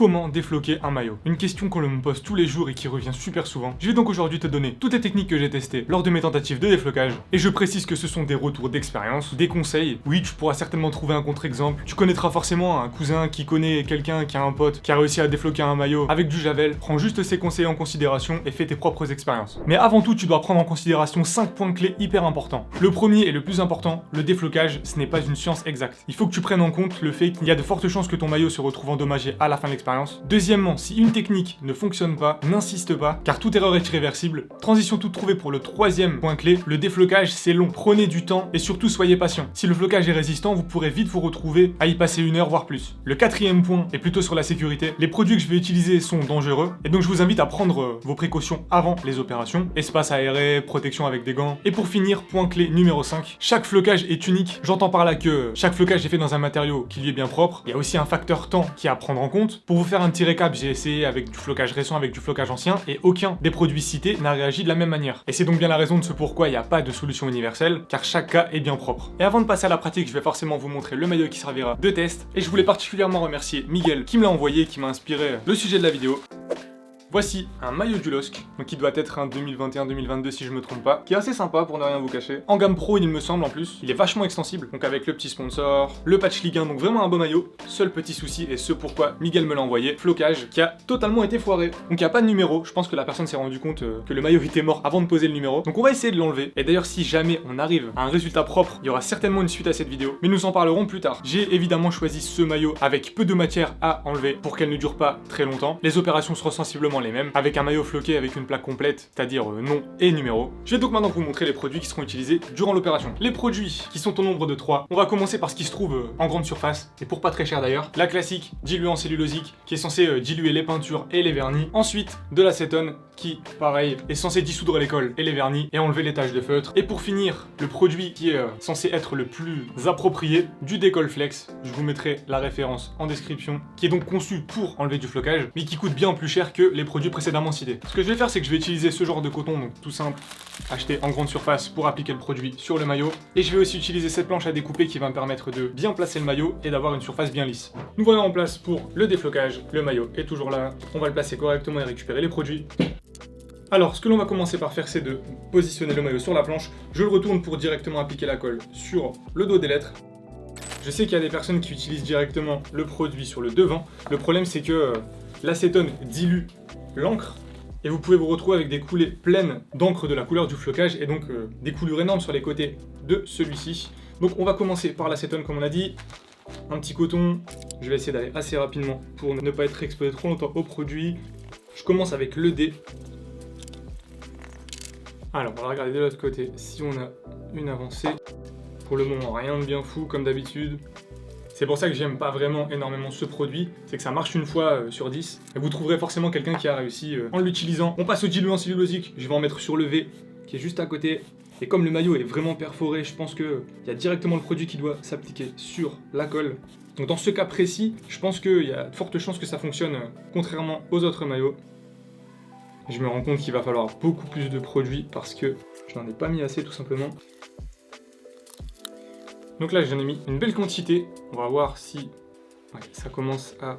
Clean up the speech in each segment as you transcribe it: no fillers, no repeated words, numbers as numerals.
comment défloquer un maillot. Une question qu'on me pose tous les jours et qui revient super souvent. Je vais donc aujourd'hui te donner toutes les techniques que j'ai testées lors de mes tentatives de déflocage, et je précise que ce sont des retours d'expérience, des conseils. Oui, tu pourras certainement trouver un contre-exemple, tu connaîtras forcément un cousin qui connaît quelqu'un qui a un pote qui a réussi à défloquer un maillot avec du javel. Prends juste ces conseils en considération et fais tes propres expériences. Mais avant tout, tu dois prendre en considération 5 points clés hyper importants. Le premier et le plus important, le déflocage, ce n'est pas une science exacte. Il faut que tu prennes en compte le fait qu'il y a de fortes chances que ton maillot se retrouve endommagé à la fin de l'expérience. Deuxièmement, si une technique ne fonctionne pas, n'insiste pas, car toute erreur est irréversible. Transition toute trouvée pour le troisième point clé, le déflocage c'est long, prenez du temps et surtout soyez patient. Si le flocage est résistant, vous pourrez vite vous retrouver à y passer 1 heure voire plus. Le quatrième point est plutôt sur la sécurité. Les produits que je vais utiliser sont dangereux et donc je vous invite à prendre vos précautions avant les opérations. Espace aéré, protection avec des gants. Et pour finir, point clé numéro 5, chaque flocage est unique. J'entends par là que chaque flocage est fait dans un matériau qui lui est bien propre. Il y a aussi un facteur temps qui est à prendre en compte. Pour vous faire un petit récap, j'ai essayé avec du flocage récent, avec du flocage ancien, et aucun des produits cités n'a réagi de la même manière. Et c'est donc bien la raison de ce pourquoi il n'y a pas de solution universelle, car chaque cas est bien propre. Et avant de passer à la pratique, je vais forcément vous montrer le maillot qui servira de test, et je voulais particulièrement remercier Miguel qui me l'a envoyé, qui m'a inspiré le sujet de la vidéo. Voici un maillot du LOSC, donc qui doit être un 2021-2022 si je me trompe pas, qui est assez sympa pour ne rien vous cacher. En gamme pro il me semble en plus, il est vachement extensible, donc avec le petit sponsor, le patch Ligue 1, donc vraiment un beau maillot. Seul petit souci, et ce pourquoi Miguel me l'a envoyé, flocage qui a totalement été foiré. Donc il n'y a pas de numéro, je pense que la personne s'est rendu compte que le maillot était mort avant de poser le numéro, donc on va essayer de l'enlever. Et d'ailleurs si jamais on arrive à un résultat propre, il y aura certainement une suite à cette vidéo, mais nous en parlerons plus tard. J'ai évidemment choisi ce maillot avec peu de matière à enlever pour qu'elle ne dure pas très longtemps. Les opérations seront sensiblement les mêmes, avec un maillot floqué avec une plaque complète, c'est-à-dire nom et numéro. Je vais donc maintenant vous montrer les produits qui seront utilisés durant l'opération. Les produits qui sont au nombre de 3, on va commencer par ce qui se trouve en grande surface, et pour pas très cher d'ailleurs. La classique diluant cellulosique qui est censé diluer les peintures et les vernis. Ensuite, de l'acétone qui, pareil, est censé dissoudre les colles et les vernis et enlever les taches de feutre. Et pour finir, le produit qui est censé être le plus approprié, du décolle flex. Je vous mettrai la référence en description, qui est donc conçu pour enlever du flocage, mais qui coûte bien plus cher que les produits précédemment cités. Ce que je vais faire, c'est que je vais utiliser ce genre de coton, donc tout simple, acheté en grande surface pour appliquer le produit sur le maillot. Et je vais aussi utiliser cette planche à découper qui va me permettre de bien placer le maillot et d'avoir une surface bien lisse. Nous voilà en place pour le déflocage. Le maillot est toujours là. On va le placer correctement et récupérer les produits. Alors, ce que l'on va commencer par faire, c'est de positionner le maillot sur la planche. Je le retourne pour directement appliquer la colle sur le dos des lettres. Je sais qu'il y a des personnes qui utilisent directement le produit sur le devant. Le problème, c'est que l'acétone dilue l'encre et vous pouvez vous retrouver avec des coulées pleines d'encre de la couleur du flocage et donc des coulures énormes sur les côtés de celui-ci. Donc on va commencer par l'acétone comme on a dit. Un petit coton. Je vais essayer d'aller assez rapidement pour ne pas être exposé trop longtemps au produit. Je commence avec le dé. Alors, on va regarder de l'autre côté si on a une avancée. Pour le moment, rien de bien fou comme d'habitude. C'est pour ça que j'aime pas vraiment énormément ce produit, c'est que ça marche une fois sur 10. Et vous trouverez forcément quelqu'un qui a réussi en l'utilisant. On passe au diluant cellulosique, je vais en mettre sur le V, qui est juste à côté. Et comme le maillot est vraiment perforé, je pense qu'il y a directement le produit qui doit s'appliquer sur la colle. Donc dans ce cas précis, je pense qu'il y a de fortes chances que ça fonctionne contrairement aux autres maillots. Je me rends compte qu'il va falloir beaucoup plus de produits parce que je n'en ai pas mis assez tout simplement. Donc là j'en ai mis une belle quantité, on va voir si ça commence à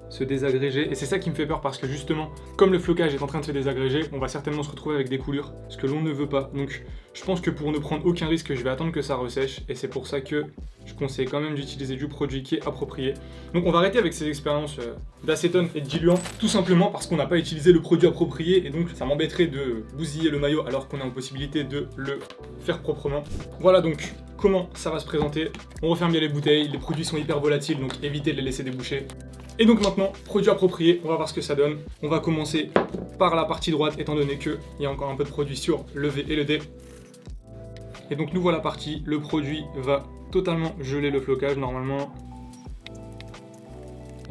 se désagréger. Et c'est ça qui me fait peur parce que justement, comme le flocage est en train de se désagréger, on va certainement se retrouver avec des coulures, ce que l'on ne veut pas. Donc je pense que pour ne prendre aucun risque, je vais attendre que ça ressèche et c'est pour ça que je conseille quand même d'utiliser du produit qui est approprié. Donc on va arrêter avec ces expériences d'acétone et de diluant, tout simplement parce qu'on n'a pas utilisé le produit approprié et donc ça m'embêterait de bousiller le maillot alors qu'on a une possibilité de le faire proprement. Voilà donc comment ça va se présenter. On referme bien les bouteilles, les produits sont hyper volatiles donc évitez de les laisser déboucher. Et donc maintenant, produit approprié, on va voir ce que ça donne. On va commencer par la partie droite étant donné qu'il y a encore un peu de produit sur le V et le D. Et donc nous voilà partis, le produit va totalement geler le flocage normalement.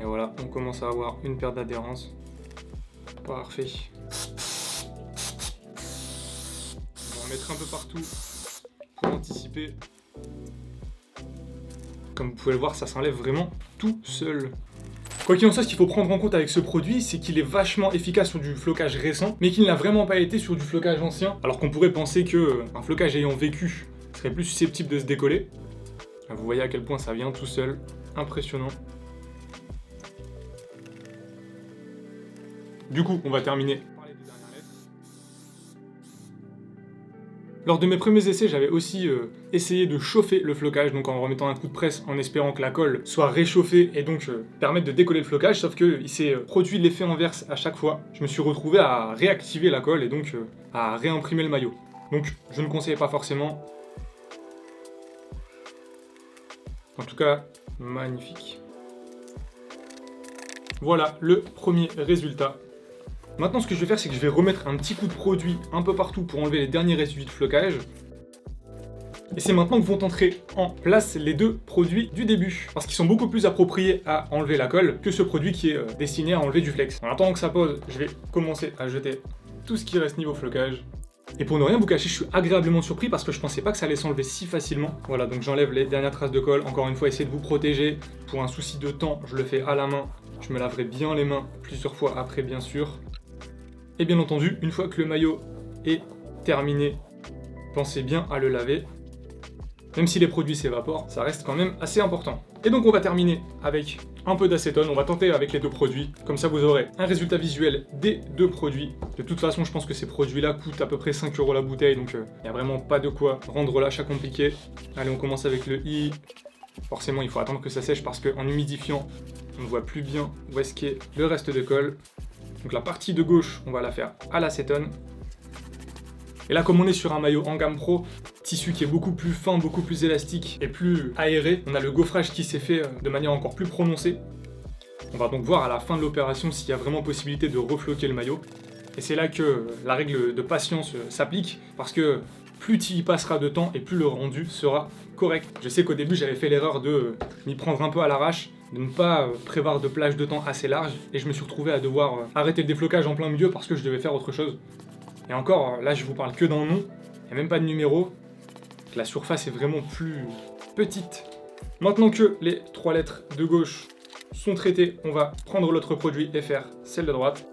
Et voilà, on commence à avoir une perte d'adhérence. Parfait. On va en mettre un peu partout pour anticiper. Comme vous pouvez le voir, ça s'enlève vraiment tout seul. Quoi qu'il en soit, ce qu'il faut prendre en compte avec ce produit, c'est qu'il est vachement efficace sur du flocage récent, mais qu'il n'a vraiment pas été sur du flocage ancien, alors qu'on pourrait penser qu'un flocage ayant vécu serait plus susceptible de se décoller. Vous voyez à quel point ça vient tout seul, impressionnant. Du coup, on va terminer par les deux dernières lettres. Lors de mes premiers essais, j'avais aussi essayé de chauffer le flocage, donc en remettant un coup de presse en espérant que la colle soit réchauffée et donc permettre de décoller le flocage, sauf qu'il s'est produit l'effet inverse à chaque fois. Je me suis retrouvé à réactiver la colle et donc à réimprimer le maillot. Donc je ne conseille pas forcément. En tout cas, magnifique. Voilà le premier résultat. Maintenant, ce que je vais faire, c'est que je vais remettre un petit coup de produit un peu partout pour enlever les derniers résidus de flocage. Et c'est maintenant que vont entrer en place les deux produits du début, parce qu'ils sont beaucoup plus appropriés à enlever la colle que ce produit qui est destiné à enlever du flex. En attendant que ça pose, je vais commencer à jeter tout ce qui reste niveau flocage. Et pour ne rien vous cacher, je suis agréablement surpris parce que je pensais pas que ça allait s'enlever si facilement. Voilà, donc j'enlève les dernières traces de colle. Encore une fois, essayez de vous protéger. Pour un souci de temps, je le fais à la main. Je me laverai bien les mains plusieurs fois après, bien sûr. Et bien entendu, une fois que le maillot est terminé, pensez bien à le laver. Même si les produits s'évaporent, ça reste quand même assez important. Et donc on va terminer avec un peu d'acétone, on va tenter avec les deux produits, comme ça vous aurez un résultat visuel des deux produits. De toute façon, je pense que ces produits-là coûtent à peu près 5 € la bouteille, donc il n'y a vraiment pas de quoi rendre l'achat compliqué. Allez, on commence avec le I. Forcément, il faut attendre que ça sèche parce qu'en humidifiant, on ne voit plus bien où est-ce qu'est le reste de colle. Donc la partie de gauche, on va la faire à l'acétone. Et là, comme on est sur un maillot en gamme pro, tissu qui est beaucoup plus fin, beaucoup plus élastique et plus aéré, on a le gaufrage qui s'est fait de manière encore plus prononcée. On va donc voir à la fin de l'opération s'il y a vraiment possibilité de refloquer le maillot. Et c'est là que la règle de patience s'applique, parce que plus tu y passeras de temps et plus le rendu sera correct. Je sais qu'au début, j'avais fait l'erreur de m'y prendre un peu à l'arrache, de ne pas prévoir de plage de temps assez large, et je me suis retrouvé à devoir arrêter le déflocage en plein milieu parce que je devais faire autre chose. Et encore, là je vous parle que d'un nom, il n'y a même pas de numéro, la surface est vraiment plus petite. Maintenant que les 3 lettres de gauche sont traitées, on va prendre l'autre produit et faire celle de droite.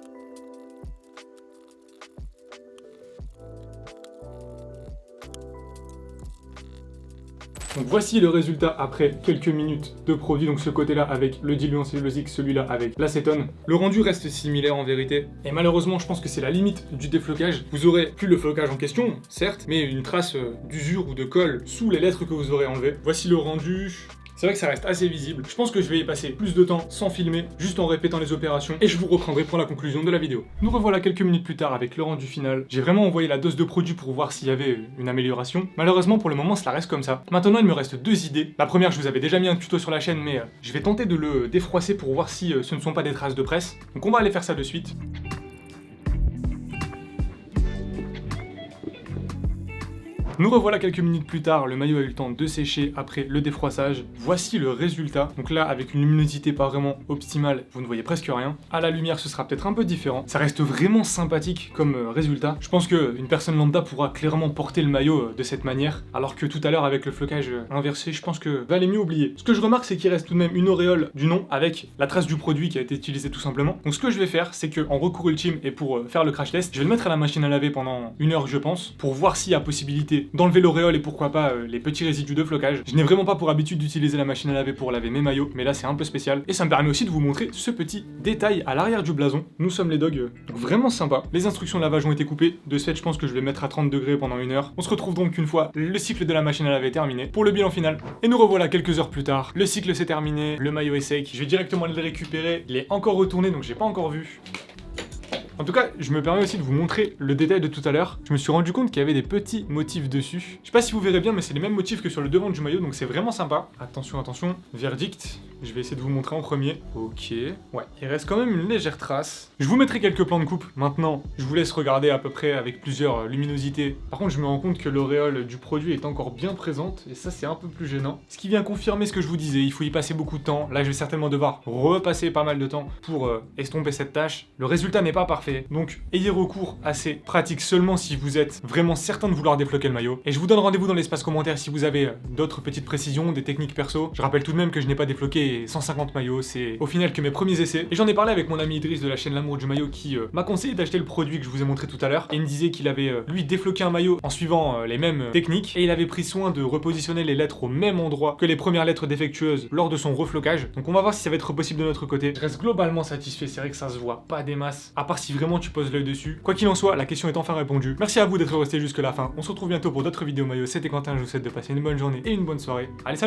Donc voici le résultat après quelques minutes de produit, donc ce côté-là avec le diluant cellulosique, celui-là avec l'acétone. Le rendu reste similaire en vérité, et malheureusement je pense que c'est la limite du déflocage. Vous aurez plus le flocage en question, certes, mais une trace d'usure ou de colle sous les lettres que vous aurez enlevées. Voici le rendu. C'est vrai que ça reste assez visible. Je pense que je vais y passer plus de temps sans filmer, juste en répétant les opérations, et je vous reprendrai pour la conclusion de la vidéo. Nous revoilà quelques minutes plus tard avec le rendu final. J'ai vraiment envoyé la dose de produit pour voir s'il y avait une amélioration. Malheureusement, pour le moment, cela reste comme ça. Maintenant, il me reste 2 idées. La première, je vous avais déjà mis un tuto sur la chaîne, mais je vais tenter de le défroisser pour voir si ce ne sont pas des traces de presse. Donc on va aller faire ça de suite. Nous revoilà quelques minutes plus tard, le maillot a eu le temps de sécher après le défroissage. Voici le résultat. Donc là, avec une luminosité pas vraiment optimale, vous ne voyez presque rien. À la lumière, ce sera peut-être un peu différent. Ça reste vraiment sympathique comme résultat. Je pense qu'une personne lambda pourra clairement porter le maillot de cette manière, alors que tout à l'heure, avec le flocage inversé, je pense que valait mieux oublier. Ce que je remarque, c'est qu'il reste tout de même une auréole du nom avec la trace du produit qui a été utilisé tout simplement. Donc ce que je vais faire, c'est qu'en recours ultime et pour faire le crash test, je vais le mettre à la machine à laver pendant 1 heure, je pense, pour voir s'il y a possibilité d'enlever l'auréole et pourquoi pas les petits résidus de flocage. Je n'ai vraiment pas pour habitude d'utiliser la machine à laver pour laver mes maillots, mais là c'est un peu spécial. Et ça me permet aussi de vous montrer ce petit détail à l'arrière du blason. Nous sommes les dogs, donc vraiment sympa. Les instructions de lavage ont été coupées. De ce fait, je pense que je vais mettre à 30 degrés pendant 1 heure. On se retrouve donc une fois le cycle de la machine à laver terminé pour le bilan final. Et nous revoilà quelques heures plus tard. Le cycle s'est terminé, le maillot est sec. Je vais directement aller le récupérer. Il est encore retourné, donc j'ai pas encore vu. En tout cas, je me permets aussi de vous montrer le détail de tout à l'heure. Je me suis rendu compte qu'il y avait des petits motifs dessus. Je sais pas si vous verrez bien, mais c'est les mêmes motifs que sur le devant du maillot, donc c'est vraiment sympa. Attention, attention. Verdict. Je vais essayer de vous montrer en premier. Ok. Ouais, il reste quand même une légère trace. Je vous mettrai quelques plans de coupe. Maintenant, je vous laisse regarder à peu près avec plusieurs luminosités. Par contre, je me rends compte que l'auréole du produit est encore bien présente, et ça, c'est un peu plus gênant. Ce qui vient confirmer ce que je vous disais, il faut y passer beaucoup de temps. Là, je vais certainement devoir repasser pas mal de temps pour estomper cette tâche. Le résultat n'est pas parfait. parfait. Donc ayez recours à ces pratiques seulement si vous êtes vraiment certain de vouloir défloquer le maillot. Et je vous donne rendez-vous dans l'espace commentaire si vous avez d'autres petites précisions, des techniques perso. Je rappelle tout de même que je n'ai pas débloqué 150 maillots, c'est au final que mes premiers essais. Et j'en ai parlé avec mon ami Idriss de la chaîne L'amour du maillot qui m'a conseillé d'acheter le produit que je vous ai montré tout à l'heure. Et il me disait qu'il avait lui débloqué un maillot en suivant les mêmes techniques. Et il avait pris soin de repositionner les lettres au même endroit que les premières lettres défectueuses lors de son reflocage. Donc on va voir si ça va être possible de notre côté. Je reste globalement satisfait, c'est vrai que ça se voit pas des masses. À part si vraiment tu poses l'œil dessus. Quoi qu'il en soit, la question est enfin répondue. Merci à vous d'être resté jusque la fin. On se retrouve bientôt pour d'autres vidéos maillots. C'était Quentin, je vous souhaite de passer une bonne journée et une bonne soirée. Allez, salut!